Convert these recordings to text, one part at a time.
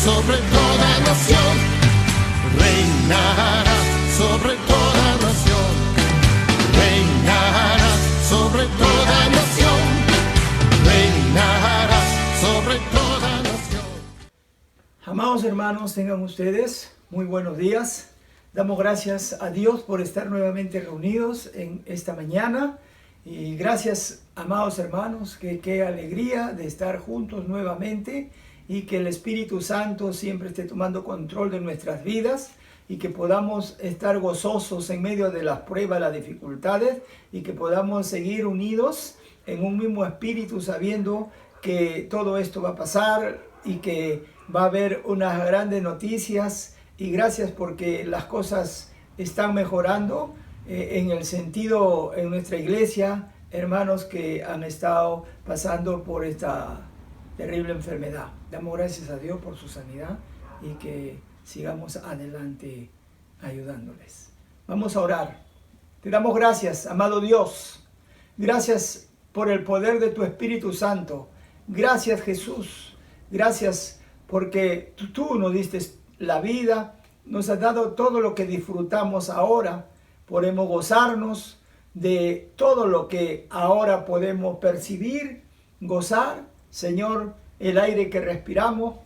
sobre toda nación, reinará sobre toda nación, reinará sobre toda nación, reinará sobre toda nación. Amados hermanos, tengan ustedes muy buenos días. Damos gracias a Dios por estar nuevamente reunidos en esta mañana. Y gracias, amados hermanos, qué alegría de estar juntos nuevamente y que el Espíritu Santo siempre esté tomando control de nuestras vidas y que podamos estar gozosos en medio de las pruebas, las dificultades y que podamos seguir unidos en un mismo espíritu sabiendo que todo esto va a pasar y que va a haber unas grandes noticias. Y gracias porque las cosas están mejorando en el sentido en nuestra iglesia, hermanos que han estado pasando por esta terrible enfermedad. Damos gracias a Dios por su sanidad y que sigamos adelante ayudándoles. Vamos a orar. Te damos gracias, amado Dios. Gracias por el poder de tu Espíritu Santo. Gracias, Jesús. Gracias porque tú nos diste la vida, nos has dado todo lo que disfrutamos ahora. Podemos gozarnos de todo lo que ahora podemos percibir, gozar, Señor, el aire que respiramos.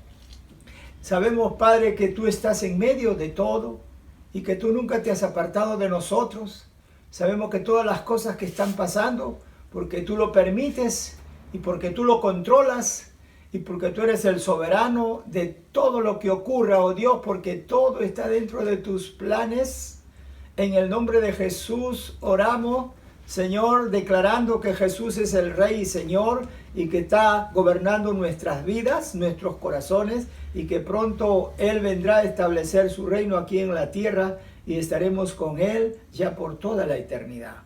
Sabemos, Padre, que tú estás en medio de todo y que tú nunca te has apartado de nosotros. Sabemos que todas las cosas que están pasando, porque tú lo permites y porque tú lo controlas y porque tú eres el soberano de todo lo que ocurra, oh Dios, porque todo está dentro de tus planes. En el nombre de Jesús oramos, Señor, declarando que Jesús es el Rey y Señor y que está gobernando nuestras vidas, nuestros corazones, y que pronto Él vendrá a establecer su reino aquí en la tierra y estaremos con Él ya por toda la eternidad.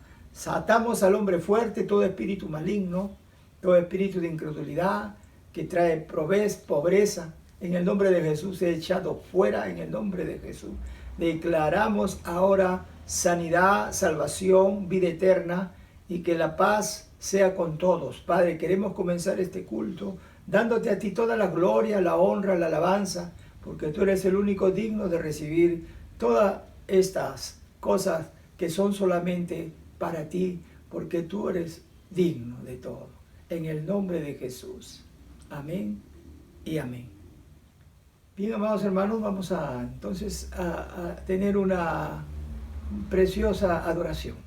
Atamos al hombre fuerte todo espíritu maligno, todo espíritu de incredulidad que trae pobreza. En el nombre de Jesús he echado fuera, en el nombre de Jesús. Declaramos ahora sanidad, salvación, vida eterna y que la paz sea con todos. Padre, queremos comenzar este culto dándote a ti toda la gloria, la honra, la alabanza, porque tú eres el único digno de recibir todas estas cosas que son solamente para ti, porque tú eres digno de todo. En el nombre de Jesús. Amén y amén. Bien, amados hermanos, vamos entonces a tener una preciosa adoración.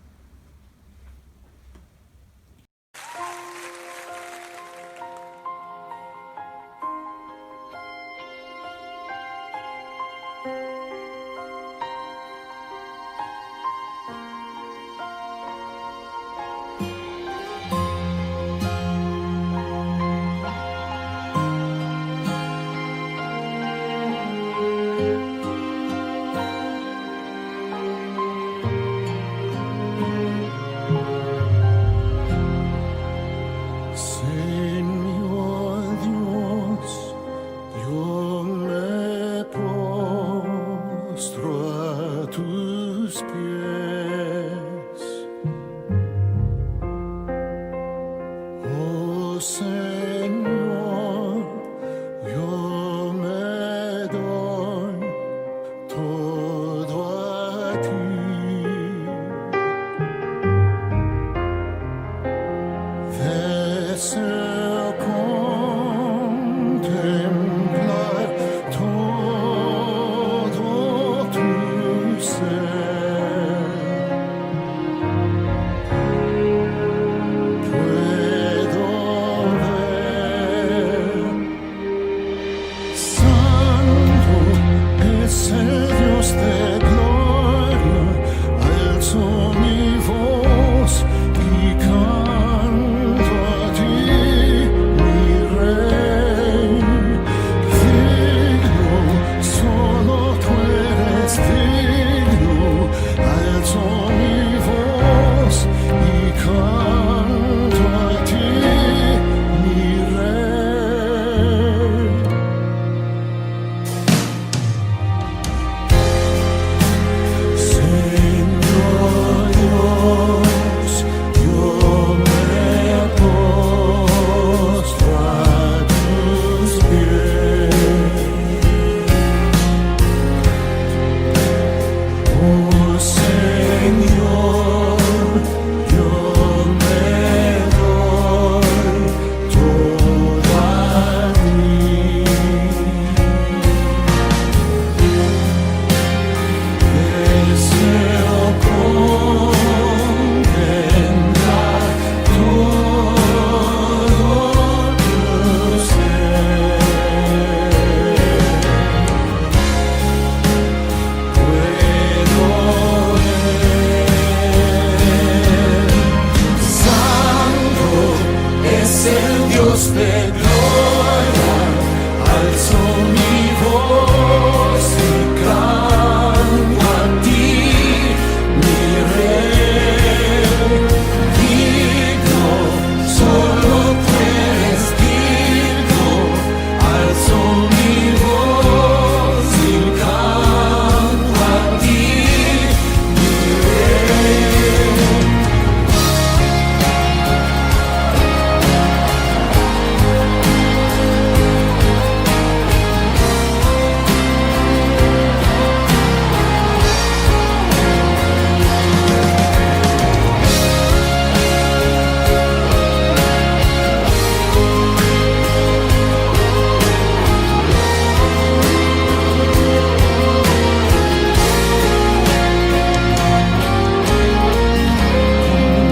gloria, alzo mi voz y canto a ti, mi Rey. Digno, solo tú eres digno, alzo mi voz y canto a ti, mi Rey.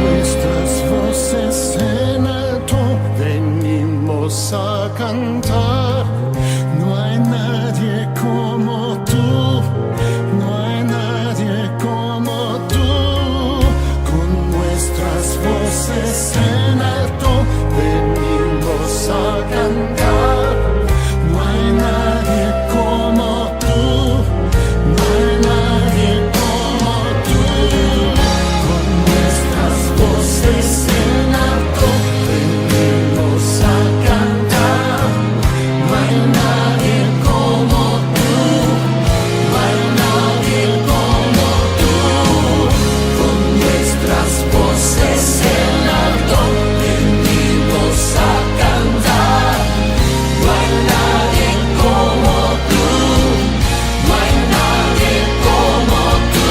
Nuestras voces en alto venimos a cantar. No hay nadie como tú, no hay nadie como tú. Con nuestras voces en alto venimos a cantar. No hay nadie como tú, no hay nadie como tú. Con nuestras voces en alto venimos a cantar. No hay nadie como tú, no hay nadie como tú. Con nuestras voces en alto venimos a cantar. No hay nadie como tú, no hay nadie como tú.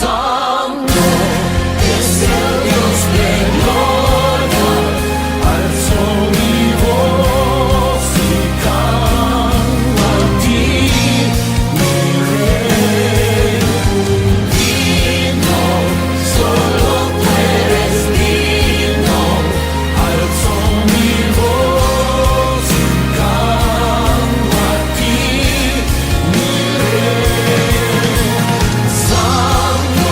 Santo es el Dios de gloria, alzo mi voz y canto a ti, mi Rey. Digno, solo tú eres digno, alzo mi voz y canto a ti, mi Rey. Santo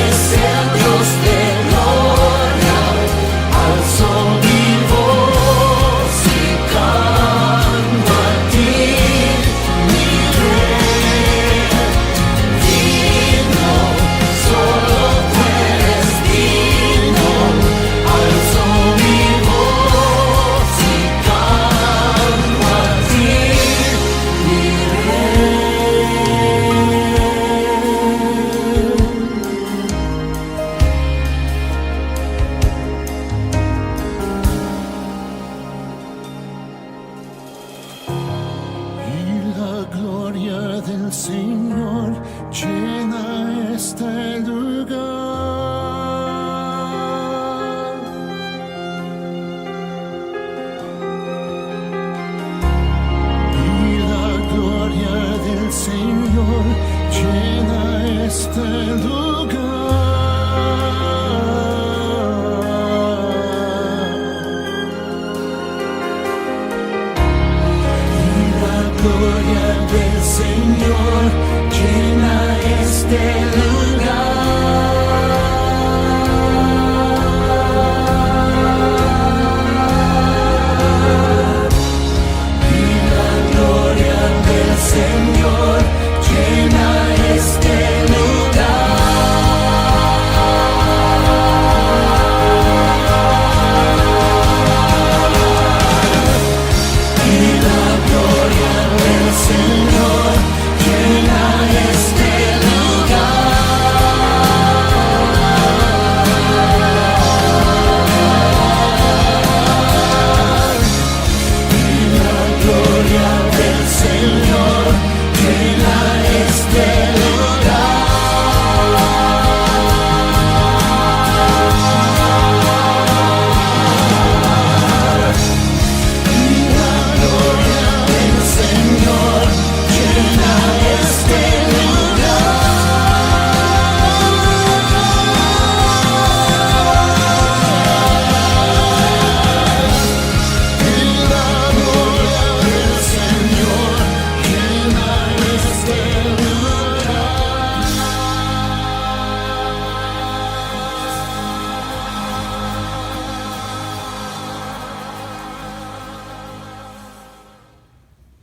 es el Dios de gloria, alzo mi voz y canto a ti, mi Rey. Digno, solo tú eres digno, alzo mi voz y canto a ti, mi Y la gloria del Señor llena este lugar. Y la gloria del Señor llena este lugar. Y la gloria del Señor llena este lugar.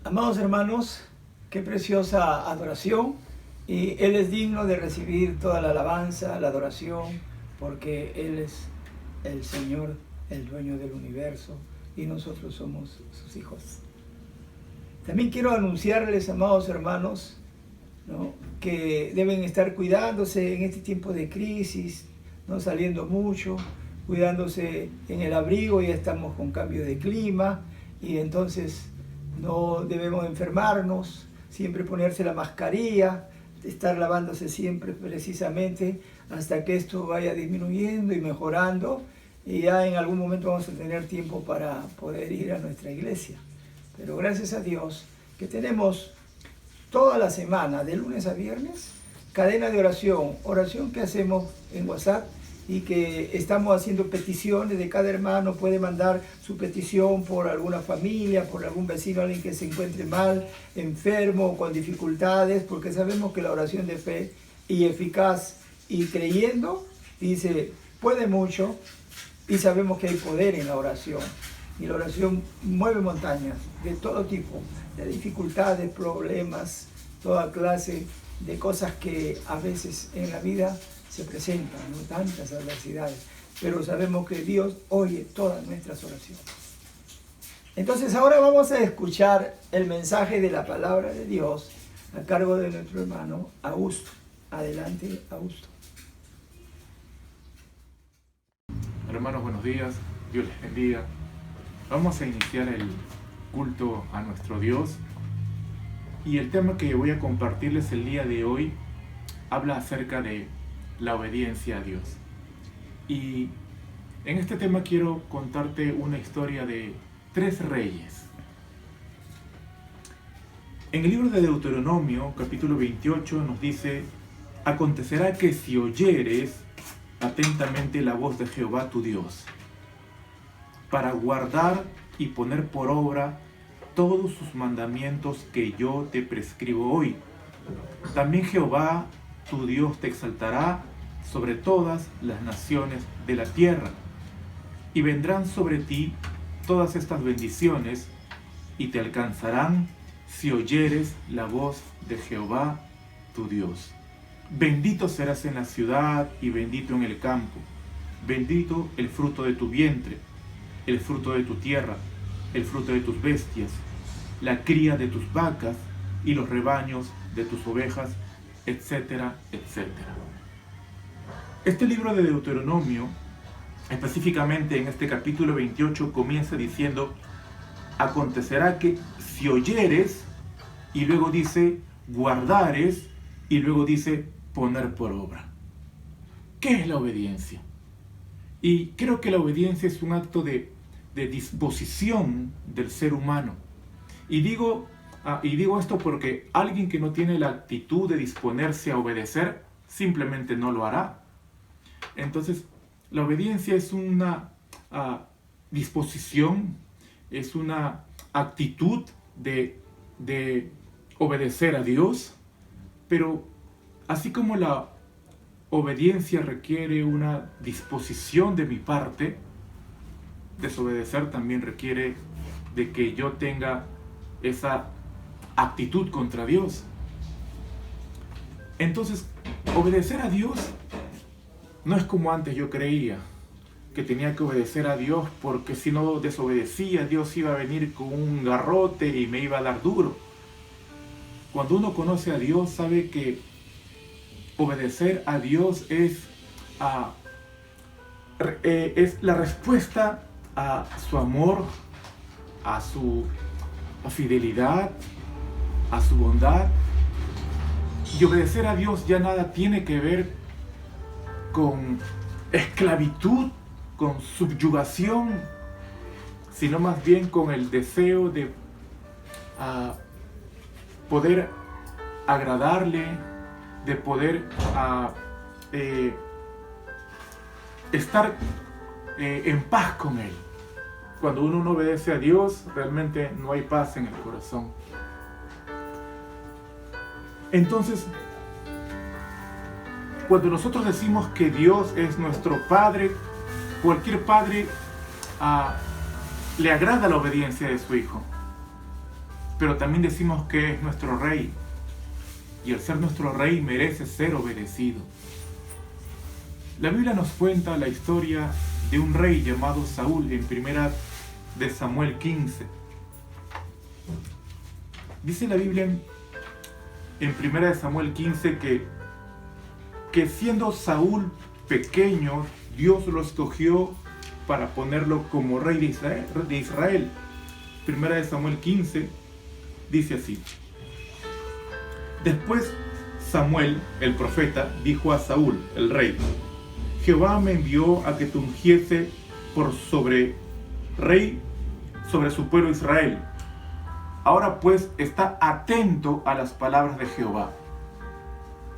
Amados hermanos, qué preciosa adoración, y Él es digno de recibir toda la alabanza, la adoración, porque Él es el Señor, el dueño del universo, y nosotros somos sus hijos. También quiero anunciarles, amados hermanos, ¿no?, que deben estar cuidándose en este tiempo de crisis, no saliendo mucho, cuidándose en el abrigo. Ya estamos con cambio de clima y entonces no debemos enfermarnos, siempre ponerse la mascarilla, estar lavándose siempre precisamente hasta que esto vaya disminuyendo y mejorando, y ya en algún momento vamos a tener tiempo para poder ir a nuestra iglesia. Pero gracias a Dios que tenemos toda la semana, de lunes a viernes, cadena de oración que hacemos en WhatsApp, y que estamos haciendo peticiones de cada hermano. Puede mandar su petición por alguna familia, por algún vecino, alguien que se encuentre mal, enfermo o con dificultades, porque sabemos que la oración de fe y eficaz y creyendo, dice, puede mucho, y sabemos que hay poder en la oración. Y la oración mueve montañas de todo tipo, de dificultades, problemas, toda clase de cosas que a veces en la vida se presentan, ¿no?, tantas adversidades, pero sabemos que Dios oye todas nuestras oraciones. Entonces ahora vamos a escuchar el mensaje de la palabra de Dios a cargo de nuestro hermano Augusto. Adelante, Augusto. Hermanos, buenos días, Dios les bendiga. Vamos a iniciar el culto a nuestro Dios, y el tema que voy a compartirles el día de hoy habla acerca de la obediencia a Dios. Y en este tema quiero contarte una historia de 3 reyes. En el libro de Deuteronomio, capítulo 28, nos dice: acontecerá que si oyeres atentamente la voz de Jehová tu Dios, para guardar y poner por obra todos sus mandamientos que yo te prescribo hoy, también Jehová tu Dios te exaltará sobre todas las naciones de la tierra, y vendrán sobre ti todas estas bendiciones, y te alcanzarán si oyeres la voz de Jehová tu Dios. Bendito serás en la ciudad y bendito en el campo. Bendito el fruto de tu vientre, el fruto de tu tierra, el fruto de tus bestias, la cría de tus vacas y los rebaños de tus ovejas, etcétera, etcétera. Este libro de Deuteronomio, específicamente en este capítulo 28, comienza diciendo: acontecerá que si oyeres, y luego dice guardares, y luego dice poner por obra. ¿Qué es la obediencia? Y creo que la obediencia es un acto de disposición del ser humano. Y digo esto porque alguien que no tiene la actitud de disponerse a obedecer, simplemente no lo hará. Entonces, la obediencia es una disposición, es una actitud de obedecer a Dios, pero así como la obediencia requiere una disposición de mi parte, desobedecer también requiere de que yo tenga esa actitud contra Dios. Entonces, obedecer a Dios no es como antes yo creía, que tenía que obedecer a Dios porque si no desobedecía, Dios iba a venir con un garrote y me iba a dar duro. Cuando uno conoce a Dios, sabe que obedecer a Dios es la respuesta a su amor, a su fidelidad, a su bondad. Y obedecer a Dios ya nada tiene que ver con esclavitud, con subyugación, sino más bien con el deseo de poder agradarle, de poder estar en paz con Él. Cuando uno no obedece a Dios, realmente no hay paz en el corazón. Entonces, cuando nosotros decimos que Dios es nuestro Padre, cualquier padre le agrada la obediencia de su hijo. pero también decimos que es nuestro rey. Y al ser nuestro rey merece ser obedecido. La Biblia nos cuenta la historia de un rey llamado Saúl en 1 de Samuel 15. Dice la Biblia en 1 de Samuel 15 que siendo Saúl pequeño, Dios lo escogió para ponerlo como rey de Israel. 1 de Samuel 15 dice así: después Samuel, el profeta, dijo a Saúl, el rey: Jehová me envió a que te ungiese por rey sobre su pueblo Israel. Ahora pues está atento a las palabras de Jehová.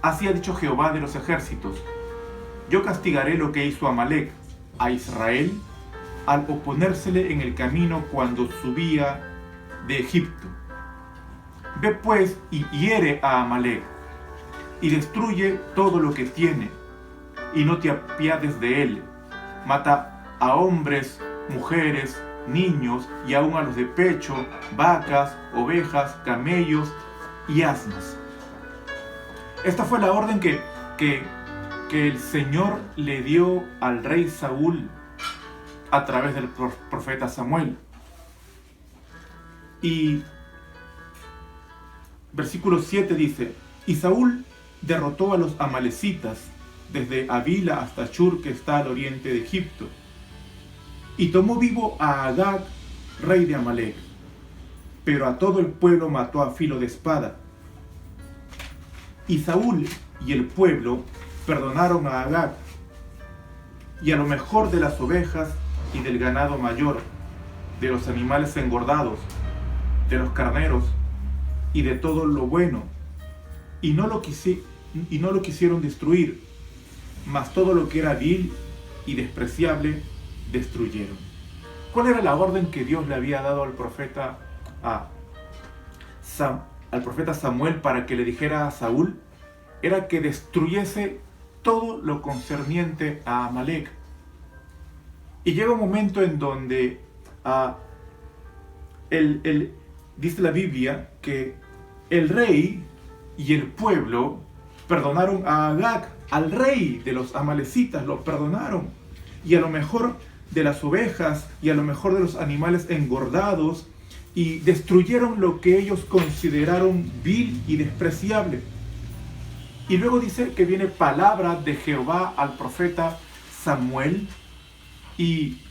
Así ha dicho Jehová de los ejércitos: yo castigaré lo que hizo Amalec a Israel al oponérsele en el camino cuando subía de Egipto. Ve pues y hiere a Amalec y destruye todo lo que tiene, y no te apiades de él. Mata a hombres, mujeres, niños y aun a los de pecho, vacas, ovejas, camellos y asnos. Esta fue la orden que el Señor le dio al rey Saúl a través del profeta Samuel. Y versículo 7 dice: y Saúl derrotó a los amalecitas desde Avila hasta Shur, que está al oriente de Egipto, y tomó vivo a Agag, rey de Amalec, pero a todo el pueblo mató a filo de espada. Y Saúl y el pueblo perdonaron a Agag, y a lo mejor de las ovejas y del ganado mayor, de los animales engordados, de los carneros y de todo lo bueno, y no lo quisieron destruir, mas todo lo que era vil y despreciable destruyeron. ¿Cuál era la orden que Dios le había dado al profeta Samuel para que le dijera a Saúl? Era que destruyese todo lo concerniente a Amalec. Y llega un momento en donde dice la Biblia que el rey y el pueblo perdonaron a Agag, al rey de los amalecitas, lo perdonaron. Y a lo mejor de las ovejas y a lo mejor de los animales engordados, y destruyeron lo que ellos consideraron vil y despreciable. Y luego dice que viene palabra de Jehová al profeta Samuel, y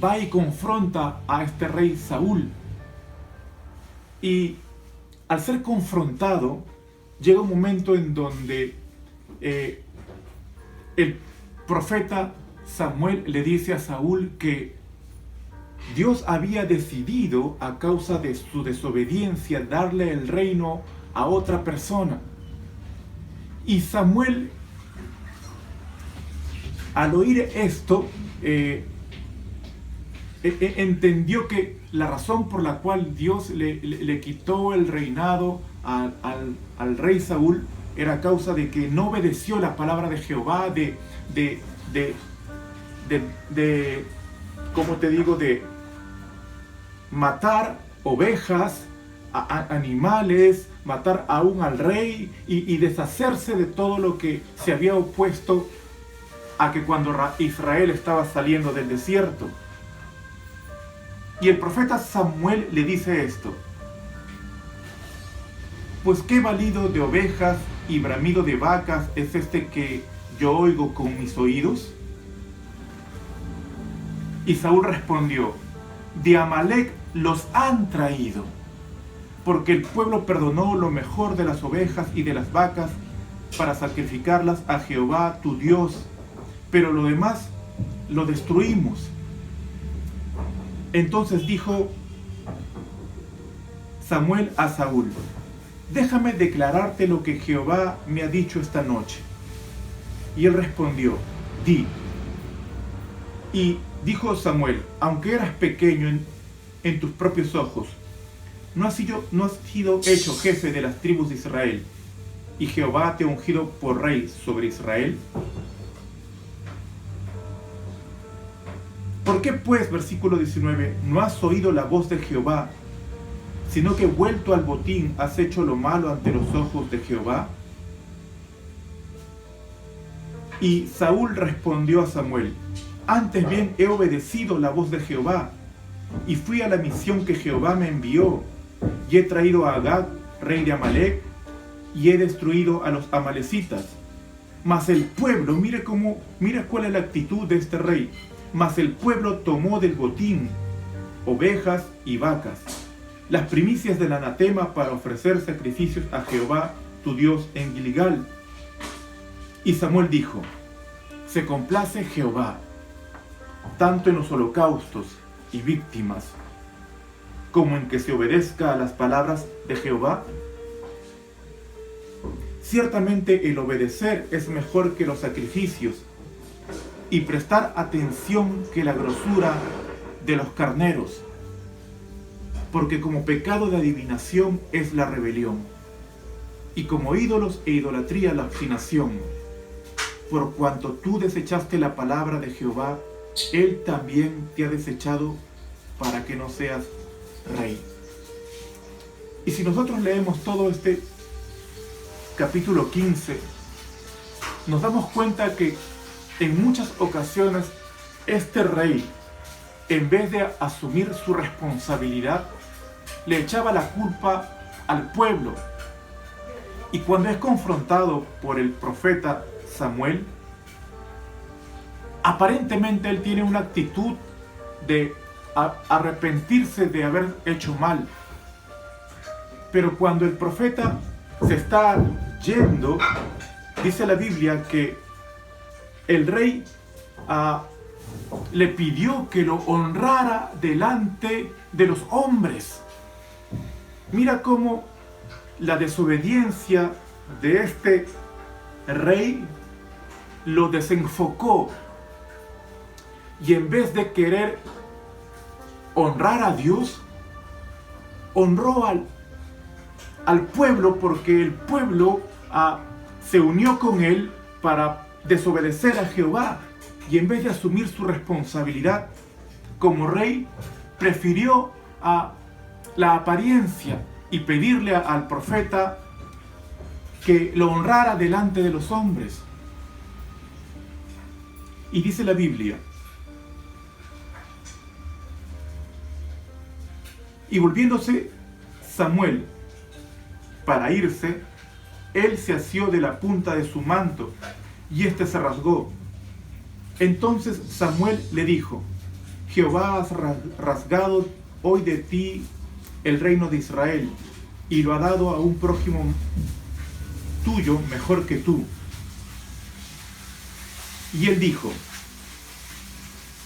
va y confronta a este rey Saúl. Y al ser confrontado, llega un momento en donde el profeta Samuel le dice a Saúl que Dios había decidido, a causa de su desobediencia, darle el reino a otra persona. Y Samuel, al oír esto, entendió que la razón por la cual Dios le quitó el reinado al rey Saúl era a causa de que no obedeció la palabra de Jehová, ¿cómo te digo? De matar ovejas, animales, matar aún al rey y deshacerse de todo lo que se había opuesto a que cuando Israel estaba saliendo del desierto. Y el profeta Samuel le dice esto: pues qué balido de ovejas y bramido de vacas es este que yo oigo con mis oídos. Y Saúl respondió: de Amalec los han traído, porque el pueblo perdonó lo mejor de las ovejas y de las vacas para sacrificarlas a Jehová tu Dios, pero lo demás lo destruimos. Entonces dijo Samuel a Saúl: déjame declararte lo que Jehová me ha dicho esta noche. Y él respondió: di. Y dijo Samuel: aunque eras pequeño en tus propios ojos, no has sido hecho jefe de las tribus de Israel, y Jehová te ha ungido por rey sobre Israel. ¿Por qué pues, versículo 19, no has oído la voz de Jehová, sino que vuelto al botín has hecho lo malo ante los ojos de Jehová? Y Saúl respondió a Samuel: antes bien he obedecido la voz de Jehová, y fui a la misión que Jehová me envió, y he traído a Agag, rey de Amalec, y he destruido a los amalecitas. Mas el pueblo, mira cuál es la actitud de este rey, mas el pueblo tomó del botín ovejas y vacas, las primicias del anatema, para ofrecer sacrificios a Jehová tu Dios en Gilgal. Y Samuel dijo: se complace Jehová tanto en los holocaustos y víctimas como en que se obedezca a las palabras de Jehová. Ciertamente el obedecer es mejor que los sacrificios, y prestar atención que la grosura de los carneros, porque como pecado de adivinación es la rebelión, y como ídolos e idolatría la obstinación. Por cuanto tú desechaste la palabra de Jehová, Él también te ha desechado para que no seas rey. Y si nosotros leemos todo este capítulo 15, nos damos cuenta que en muchas ocasiones este rey, en vez de asumir su responsabilidad, le echaba la culpa al pueblo. Y cuando es confrontado por el profeta Samuel, aparentemente él tiene una actitud de arrepentirse de haber hecho mal. Pero cuando el profeta se está yendo, dice la Biblia que el rey le pidió que lo honrara delante de los hombres. Mira cómo la desobediencia de este rey lo desenfocó, y en vez de querer honrar a Dios, honró al pueblo, porque el pueblo se unió con él para desobedecer a Jehová, y en vez de asumir su responsabilidad como rey, prefirió la apariencia y pedirle al profeta que lo honrara delante de los hombres. Y dice la Biblia: y volviéndose Samuel para irse, él se asió de la punta de su manto, y éste se rasgó. Entonces Samuel le dijo: Jehová ha rasgado hoy de ti el reino de Israel, y lo ha dado a un prójimo tuyo mejor que tú. Y él dijo: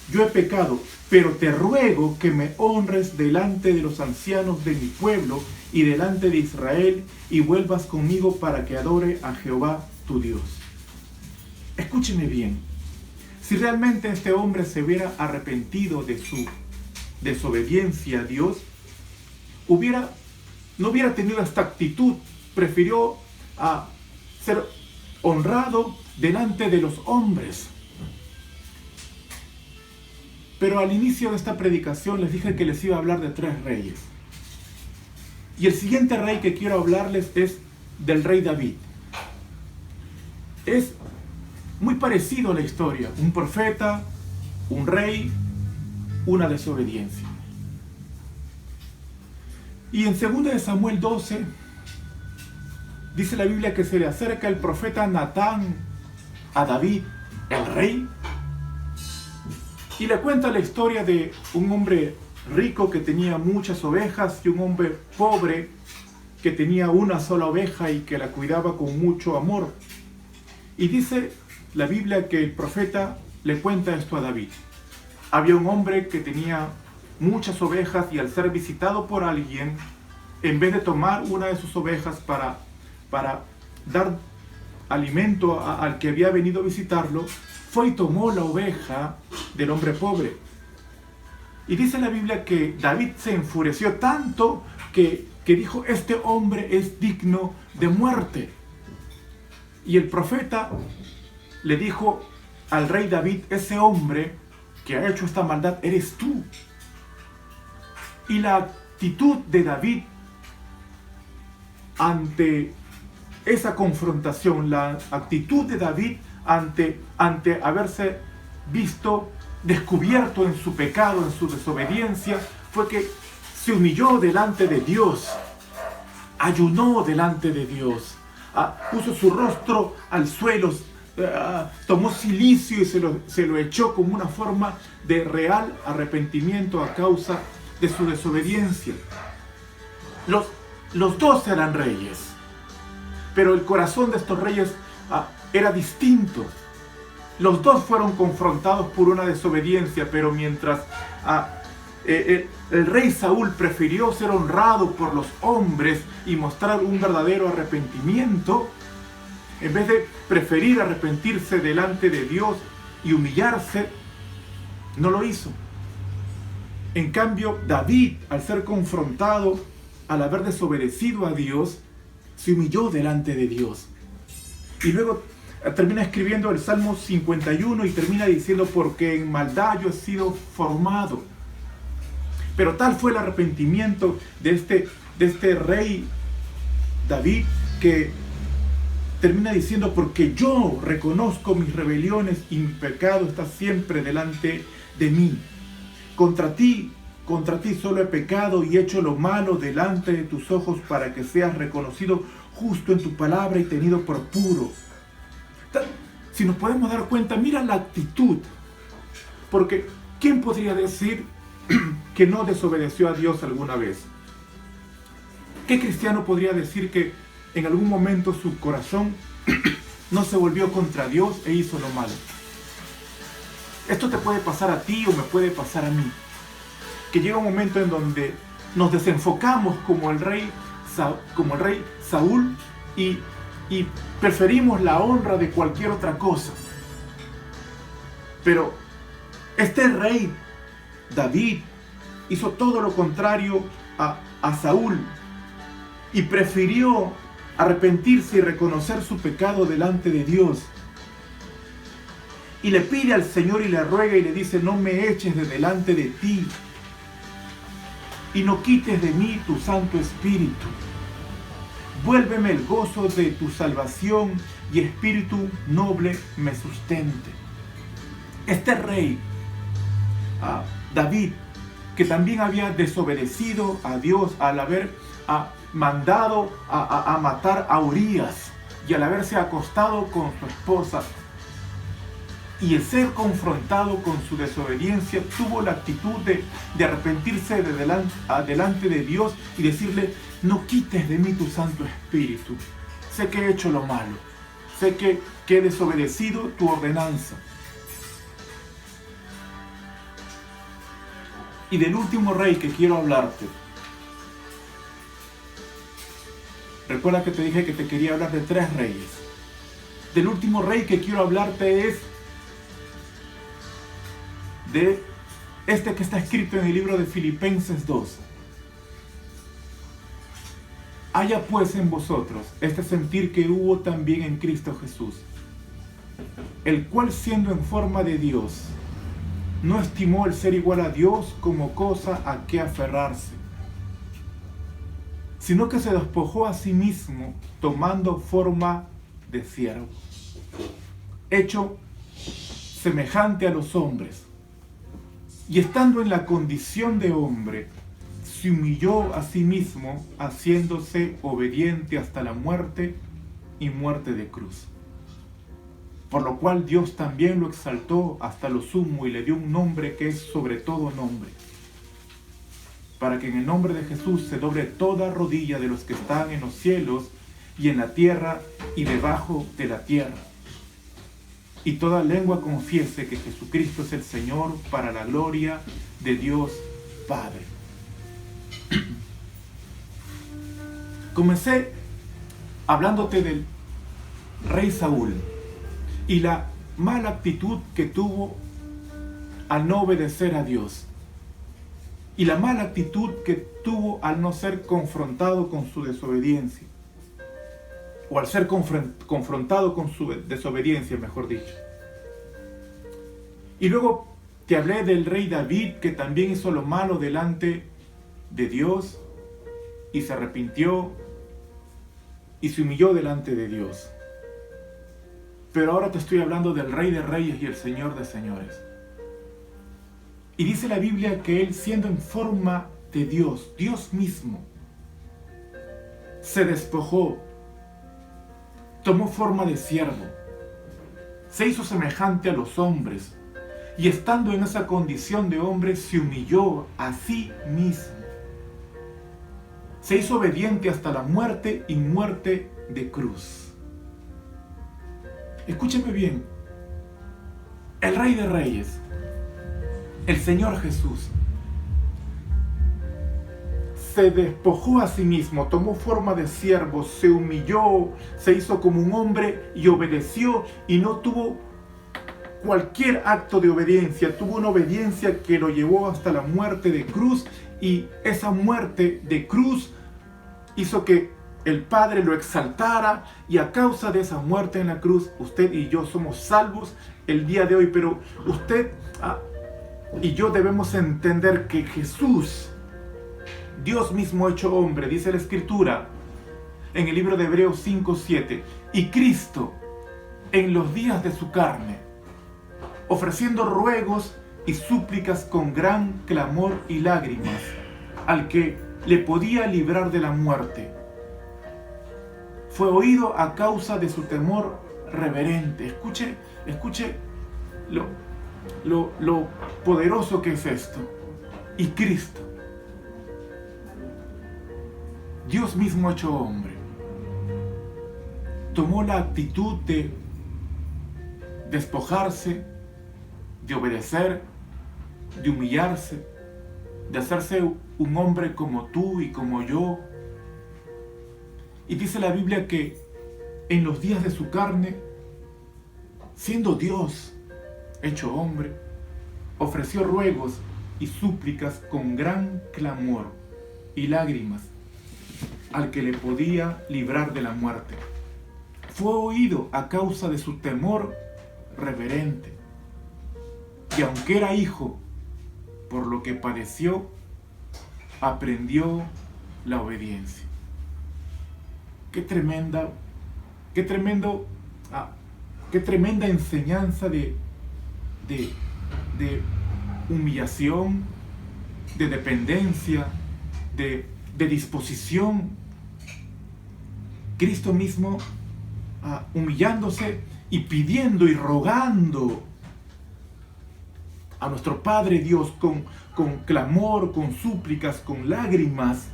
yo he pecado, pero te ruego que me honres delante de los ancianos de mi pueblo y delante de Israel, y vuelvas conmigo para que adore a Jehová tu Dios. Escúcheme bien. Si realmente este hombre se hubiera arrepentido de su desobediencia a Dios, no hubiera tenido esta actitud. Prefirió ser honrado delante de los hombres. Pero al inicio de esta predicación les dije que les iba a hablar de 3 reyes. Y el siguiente rey que quiero hablarles es del rey David. Es muy parecido a la historia: un profeta, un rey, una desobediencia. Y en 2 Samuel 12 dice la Biblia que se le acerca el profeta Natán a David, el rey, y le cuenta la historia de un hombre rico que tenía muchas ovejas y un hombre pobre que tenía una sola oveja y que la cuidaba con mucho amor. Y dice la Biblia que el profeta le cuenta esto a David. Había un hombre que tenía muchas ovejas, y al ser visitado por alguien, en vez de tomar una de sus ovejas para dar alimento al que había venido a visitarlo, fue y tomó la oveja del hombre pobre. Y dice la Biblia que David se enfureció tanto que dijo: este hombre es digno de muerte. Y el profeta le dijo al rey David: ese hombre que ha hecho esta maldad eres tú. Y la actitud de David ante esa confrontación, la actitud de David ante haberse visto descubierto en su pecado, en su desobediencia, fue que se humilló delante de Dios, ayunó delante de Dios, puso su rostro al suelo, tomó cilicio y se lo echó como una forma de real arrepentimiento a causa de su desobediencia. Los dos eran reyes, pero el corazón de estos reyes era distinto. Los dos fueron confrontados por una desobediencia, pero mientras el rey Saúl prefirió ser honrado por los hombres y mostrar un verdadero arrepentimiento, en vez de preferir arrepentirse delante de Dios y humillarse, no lo hizo. En cambio, David, al ser confrontado, al haber desobedecido a Dios, se humilló delante de Dios. Y luego termina escribiendo el Salmo 51 y termina diciendo: porque en maldad yo he sido formado. Pero tal fue el arrepentimiento de este rey David, que termina diciendo: porque yo reconozco mis rebeliones y mi pecado está siempre delante de mí. Contra ti solo he pecado y hecho lo malo delante de tus ojos, para que seas reconocido justo en tu palabra y tenido por puro. Si nos podemos dar cuenta, mira la actitud. Porque ¿quién podría decir que no desobedeció a Dios alguna vez? ¿Qué cristiano podría decir que en algún momento su corazón no se volvió contra Dios e hizo lo malo? Esto te puede pasar a ti o me puede pasar a mí. Que llega un momento en donde nos desenfocamos como el rey Saúl y preferimos la honra de cualquier otra cosa. Pero este rey David hizo todo lo contrario a Saúl y prefirió arrepentirse y reconocer su pecado delante de Dios. Y le pide al Señor y le ruega y le dice: no me eches de delante de ti y no quites de mí tu Santo Espíritu. Vuélveme el gozo de tu salvación y espíritu noble me sustente. Este rey, David, que también había desobedecido a Dios al haber mandado a matar a Urías y al haberse acostado con su esposa, y el ser confrontado con su desobediencia, tuvo la actitud de arrepentirse delante de Dios y decirle: no quites de mí tu Santo Espíritu. Sé que he hecho lo malo, sé que he desobedecido tu ordenanza. Y del último rey que quiero hablarte, recuerda que te dije que te quería hablar de 3 reyes. Del último rey que quiero hablarte es de este que está escrito en el libro de Filipenses 2. Haya pues en vosotros este sentir que hubo también en Cristo Jesús, el cual, siendo en forma de Dios, no estimó el ser igual a Dios como cosa a que aferrarse, sino que se despojó a sí mismo, tomando forma de siervo, hecho semejante a los hombres, y estando en la condición de hombre, se humilló a sí mismo, haciéndose obediente hasta la muerte y muerte de cruz. Por lo cual Dios también lo exaltó hasta lo sumo y le dio un nombre que es sobre todo nombre, para que en el nombre de Jesús se doble toda rodilla de los que están en los cielos y en la tierra y debajo de la tierra, y toda lengua confiese que Jesucristo es el Señor, para la gloria de Dios Padre. Comencé hablándote del rey Saúl y la mala actitud que tuvo al no obedecer a Dios, y la mala actitud que tuvo al no ser confrontado con su desobediencia, o al ser confrontado con su desobediencia, mejor dicho. Y luego te hablé del rey David, que también hizo lo malo delante de Dios y se arrepintió y se humilló delante de Dios. Pero ahora te estoy hablando del Rey de Reyes y el Señor de Señores. Y dice la Biblia que Él, siendo en forma de Dios, Dios mismo, se despojó, tomó forma de siervo, se hizo semejante a los hombres, y estando en esa condición de hombre, se humilló a sí mismo. Se hizo obediente hasta la muerte y muerte de cruz. Escúcheme bien, el Rey de Reyes, el Señor Jesús, se despojó a sí mismo, tomó forma de siervo, se humilló, se hizo como un hombre y obedeció, y no tuvo cualquier acto de obediencia, tuvo una obediencia que lo llevó hasta la muerte de cruz, y esa muerte de cruz hizo que el Padre lo exaltara, y a causa de esa muerte en la cruz, usted y yo somos salvos el día de hoy. Pero usted y yo debemos entender que Jesús, Dios mismo hecho hombre, dice la Escritura en el libro de Hebreos 5:7, y Cristo en los días de su carne, ofreciendo ruegos y súplicas con gran clamor y lágrimas al que le podía librar de la muerte, fue oído a causa de su temor reverente. Escuche lo poderoso que es esto. Y Cristo, Dios mismo hecho hombre, tomó la actitud de despojarse, de obedecer, de humillarse, de hacerse un hombre como tú y como yo. Y dice la Biblia que en los días de su carne, siendo Dios hecho hombre, ofreció ruegos y súplicas con gran clamor y lágrimas al que le podía librar de la muerte. Fue oído a causa de su temor reverente. Y aunque era hijo, por lo que padeció, aprendió la obediencia. Qué tremenda enseñanza de humillación, de dependencia, de disposición. Cristo mismo humillándose y pidiendo y rogando a nuestro Padre Dios con clamor, con súplicas, con lágrimas.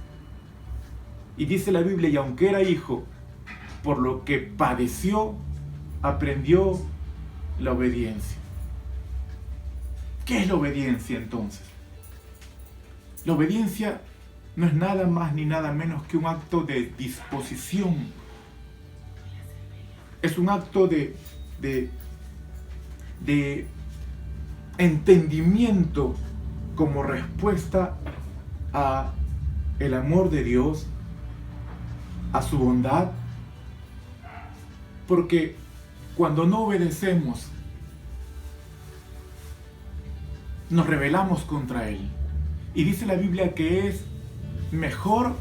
Y dice la Biblia, y aunque era hijo, por lo que padeció, aprendió la obediencia. ¿Qué es la obediencia entonces? La obediencia no es nada más ni nada menos que un acto de disposición. Es un acto de entendimiento como respuesta a el amor de Dios, a su bondad. Porque cuando no obedecemos, nos rebelamos contra Él. Y dice la Biblia que es mejor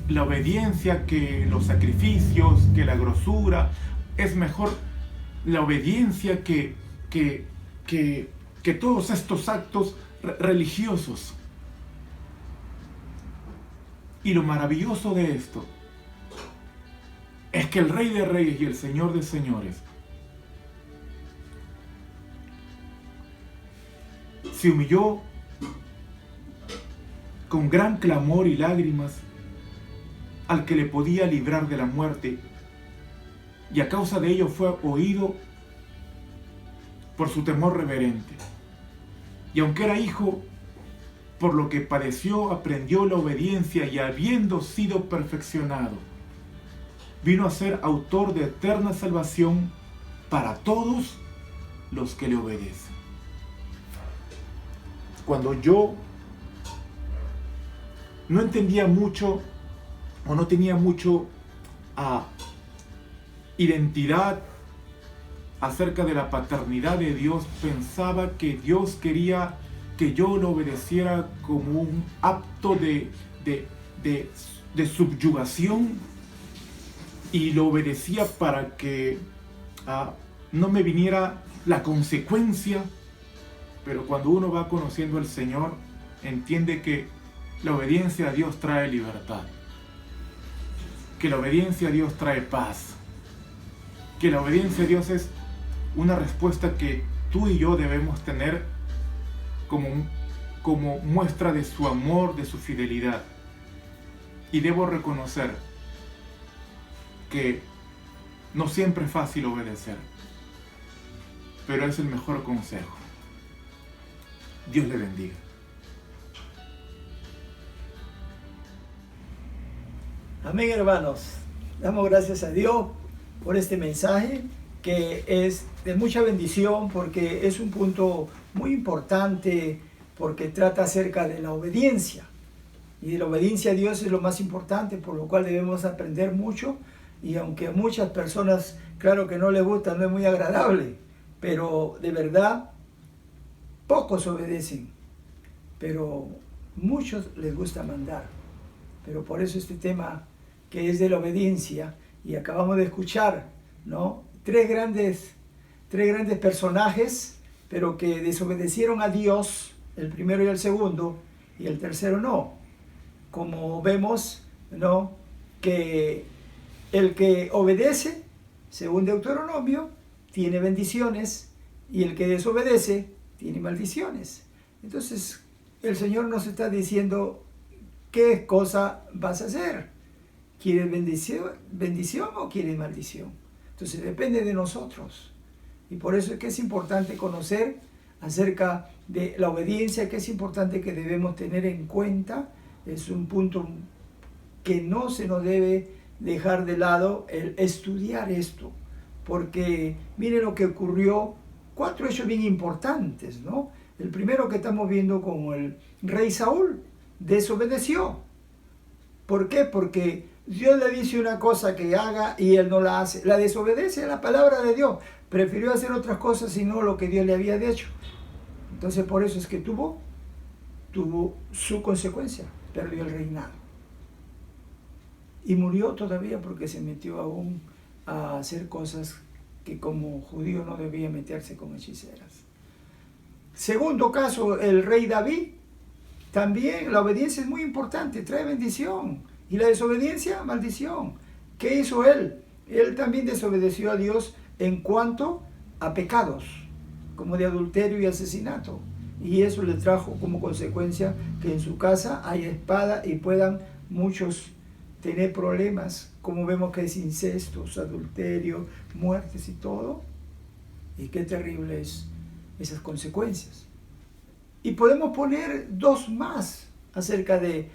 la obediencia que los sacrificios, que la grosura. Es mejor la obediencia que todos estos actos religiosos. Y lo maravilloso de esto es que el Rey de Reyes y el Señor de Señores se humilló con gran clamor y lágrimas al que le podía librar de la muerte, y a causa de ello fue oído por su temor reverente. Y aunque era hijo, por lo que padeció, aprendió la obediencia, y habiendo sido perfeccionado, vino a ser autor de eterna salvación para todos los que le obedecen. Cuando yo no entendía mucho o no tenía mucho identidad acerca de la paternidad de Dios, pensaba que Dios quería que yo lo obedeciera como un acto de subyugación. y lo obedecía para que no me viniera la consecuencia. Pero cuando uno va conociendo al Señor, entiende que la obediencia a Dios trae libertad, que la obediencia a Dios trae paz, que la obediencia a Dios es una respuesta que tú y yo debemos tener como muestra de su amor, de su fidelidad. Y debo reconocer que no siempre es fácil obedecer, pero es el mejor consejo. Dios le bendiga. Amén, hermanos. Damos gracias a Dios por este mensaje que es de mucha bendición, porque es un punto muy importante, porque trata acerca de la obediencia. Y la obediencia a Dios es lo más importante, por lo cual debemos aprender mucho. Y aunque a muchas personas, claro que no les gusta, no es muy agradable, pero de verdad, pocos obedecen, pero muchos les gusta mandar. Pero por eso este tema que es de la obediencia, y acabamos de escuchar, ¿no?, tres grandes personajes, pero que desobedecieron a Dios, el primero y el segundo, y el tercero no. Como vemos, ¿no?, que el que obedece, según Deuteronomio, tiene bendiciones, y el que desobedece tiene maldiciones. Entonces, el Señor nos está diciendo qué cosa vas a hacer. ¿Quieres bendición o quieres maldición? Entonces, depende de nosotros. Y por eso es que es importante conocer acerca de la obediencia, que es importante que debemos tener en cuenta. Es un punto que no se nos debe dejar de lado, el estudiar esto. Porque miren lo que ocurrió, 4 hechos bien importantes, ¿no? El primero que estamos viendo con el rey Saúl, desobedeció. ¿Por qué? Porque Dios le dice una cosa que haga y él no la hace. La desobedece a la palabra de Dios. Prefirió hacer otras cosas sino lo que Dios le había dicho. Entonces por eso es que tuvo su consecuencia. Perdió el reinado. Y murió todavía porque se metió aún a hacer cosas que como judío no debía meterse con hechiceras. Segundo caso, el rey David. También la obediencia es muy importante, trae bendición. Y la desobediencia, maldición. ¿Qué hizo él? Él también desobedeció a Dios en cuanto a pecados, como de adulterio y asesinato. Y eso le trajo como consecuencia que en su casa haya espada y puedan muchos tener problemas, como vemos que es incestos, adulterio, muertes y todo. Y qué terrible es esas consecuencias. Y podemos poner 2 más acerca de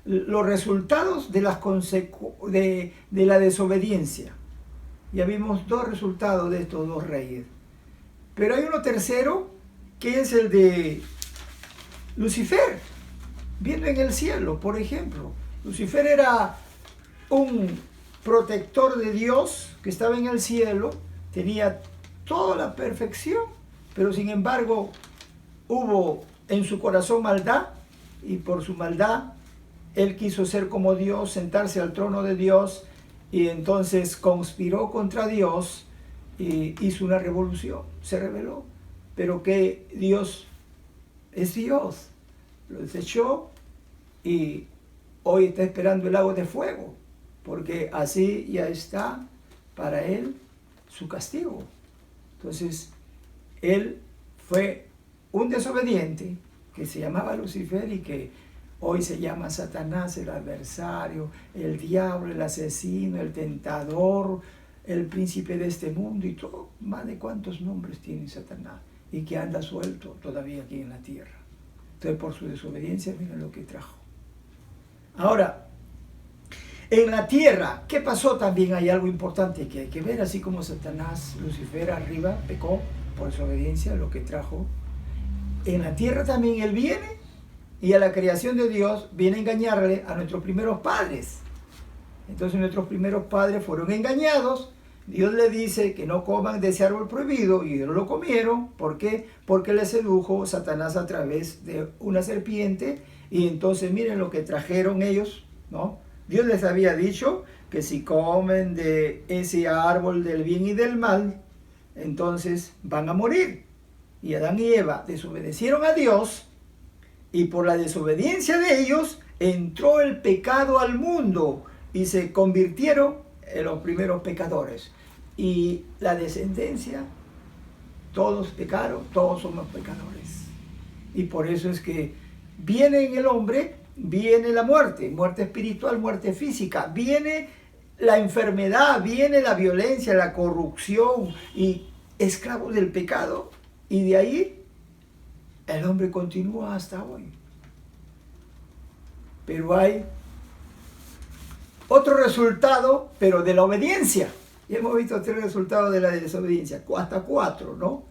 los resultados de la desobediencia. Ya vimos 2 resultados de estos 2 reyes. Pero hay uno tercero, que es el de Lucifer, viendo en el cielo, por ejemplo. Lucifer era un protector de Dios que estaba en el cielo, tenía toda la perfección, pero sin embargo hubo en su corazón maldad, y por su maldad él quiso ser como Dios, sentarse al trono de Dios, y entonces conspiró contra Dios y hizo una revolución, se rebeló. Pero que Dios es Dios, lo desechó y hoy está esperando el lago de fuego, porque así ya está para él su castigo. Entonces, él fue un desobediente que se llamaba Lucifer y que hoy se llama Satanás, el adversario, el diablo, el asesino, el tentador, el príncipe de este mundo y todo. Más de cuántos nombres tiene Satanás y que anda suelto todavía aquí en la tierra. Entonces, por su desobediencia, miren lo que trajo. Ahora, en la tierra, ¿qué pasó? También hay algo importante que hay que ver, así como Satanás, Lucifer arriba, pecó por desobediencia, lo que trajo. En la tierra también él viene y a la creación de Dios viene a engañarle a nuestros primeros padres. Entonces nuestros primeros padres fueron engañados. Dios le dice que no coman de ese árbol prohibido y ellos lo comieron. ¿Por qué? Porque le sedujo Satanás a través de una serpiente. Y entonces miren lo que trajeron ellos, ¿no? Dios les había dicho que si comen de ese árbol del bien y del mal, entonces van a morir. Y Adán y Eva desobedecieron a Dios, y por la desobediencia de ellos entró el pecado al mundo y se convirtieron en los primeros pecadores. Y la descendencia, todos pecaron, todos somos pecadores. Y por eso es que viene en el hombre, viene la muerte, muerte espiritual, muerte física, viene la enfermedad, viene la violencia, la corrupción y esclavos del pecado. Y de ahí el hombre continúa hasta hoy. Pero hay otro resultado, pero de la obediencia. Y hemos visto 3 resultados de la desobediencia, hasta 4, ¿no?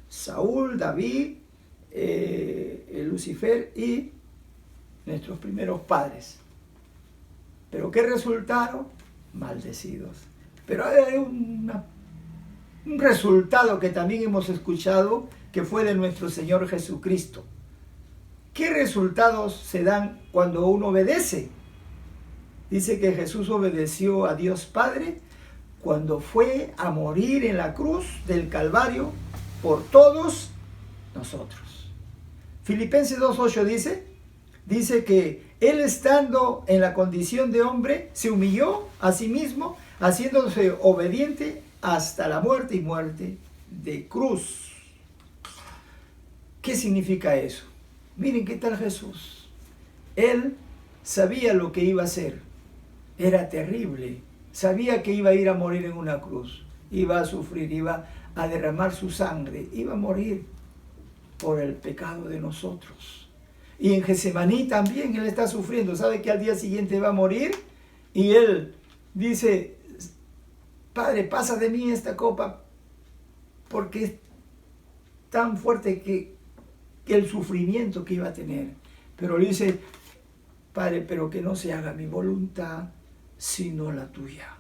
Saúl, David, Lucifer y nuestros primeros padres. ¿Pero qué resultaron? Maldecidos. Pero hay un resultado que también hemos escuchado, que fue de nuestro Señor Jesucristo. ¿Qué resultados se dan cuando uno obedece? Dice que Jesús obedeció a Dios Padre cuando fue a morir en la cruz del Calvario por todos nosotros. Filipenses 2:8 dice que Él, estando en la condición de hombre, se humilló a sí mismo, haciéndose obediente hasta la muerte y muerte de cruz. ¿Qué significa eso? Miren qué tal Jesús. Él sabía lo que iba a hacer. Era terrible. Sabía que iba a ir a morir en una cruz. Iba a sufrir, iba a derramar su sangre. Iba a morir por el pecado de nosotros. Y en Getsemaní también Él está sufriendo. Sabe que al día siguiente va a morir. Y Él dice: Padre, pasa de mí esta copa, porque es tan fuerte que el sufrimiento que iba a tener. Pero le dice: Padre, pero que no se haga mi voluntad, sino la tuya.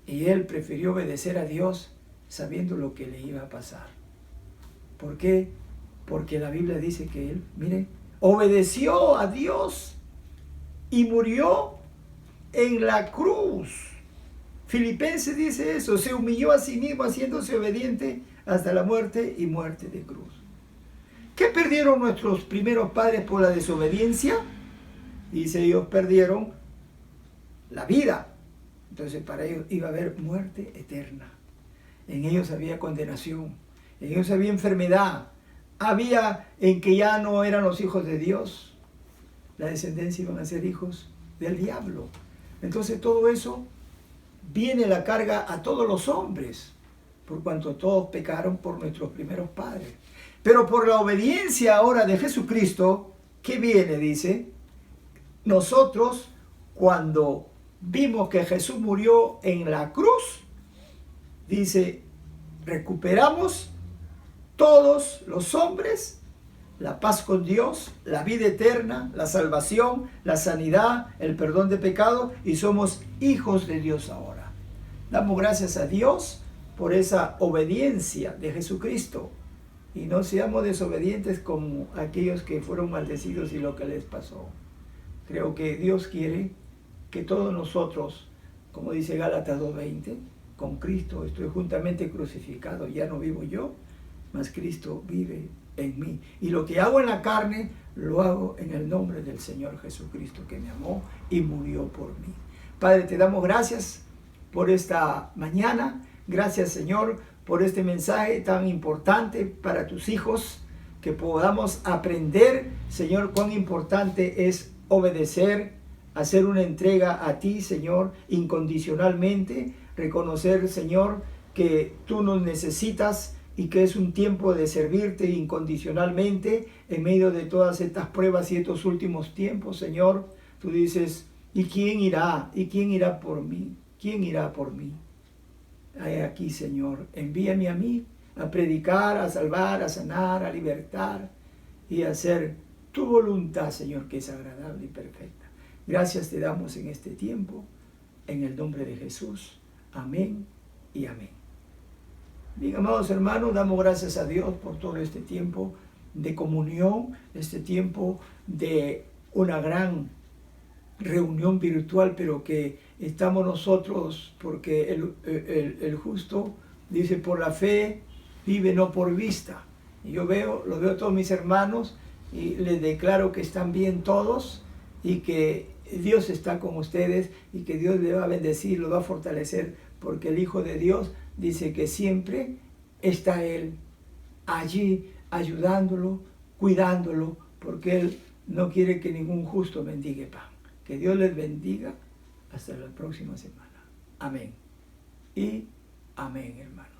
Y Él prefirió obedecer a Dios sabiendo lo que le iba a pasar. ¿Por qué? Porque la Biblia dice que Él, mire, obedeció a Dios y murió en la cruz. Filipenses dice eso: se humilló a sí mismo haciéndose obediente hasta la muerte y muerte de cruz. ¿Qué perdieron nuestros primeros padres por la desobediencia? Dice, ellos perdieron la vida. Entonces para ellos iba a haber muerte eterna. En ellos había condenación, en ellos había enfermedad, había en que ya no eran los hijos de Dios. La descendencia iban a ser hijos del diablo. Entonces todo eso viene la carga a todos los hombres, por cuanto todos pecaron por nuestros primeros padres. Pero por la obediencia ahora de Jesucristo, ¿qué viene? Dice, nosotros cuando vimos que Jesús murió en la cruz, dice, recuperamos todos los hombres la paz con Dios, la vida eterna, la salvación, la sanidad, el perdón de pecado, y somos hijos de Dios ahora. Damos gracias a Dios por esa obediencia de Jesucristo, y no seamos desobedientes como aquellos que fueron maldecidos y lo que les pasó. Creo que Dios quiere que todos nosotros, como dice Gálatas 2:20, con Cristo estoy juntamente crucificado, ya no vivo yo, mas Cristo vive en mí. Y lo que hago en la carne, lo hago en el nombre del Señor Jesucristo, que me amó y murió por mí. Padre, te damos gracias por esta mañana. Gracias, Señor, por este mensaje tan importante para tus hijos, que podamos aprender, Señor, cuán importante es obedecer, hacer una entrega a ti, Señor, incondicionalmente, reconocer, Señor, que tú nos necesitas y que es un tiempo de servirte incondicionalmente en medio de todas estas pruebas y estos últimos tiempos, Señor. Tú dices, ¿y quién irá? ¿Y quién irá por mí? ¿Quién irá por mí? Aquí, Señor, envíame a mí a predicar, a salvar, a sanar, a libertar y a hacer tu voluntad, Señor, que es agradable y perfecta. Gracias te damos en este tiempo, en el nombre de Jesús. Amén y amén. Bien, amados hermanos, damos gracias a Dios por todo este tiempo de comunión, este tiempo de una gran reunión virtual, pero que estamos nosotros, porque el justo dice, por la fe vive, no por vista. Y yo los veo todos mis hermanos y les declaro que están bien todos y que Dios está con ustedes y que Dios les va a bendecir, los va a fortalecer, porque el Hijo de Dios dice que siempre está Él allí ayudándolo, cuidándolo, porque Él no quiere que ningún justo mendigue pan. Que Dios les bendiga hasta la próxima semana. Amén. Y amén, hermanos.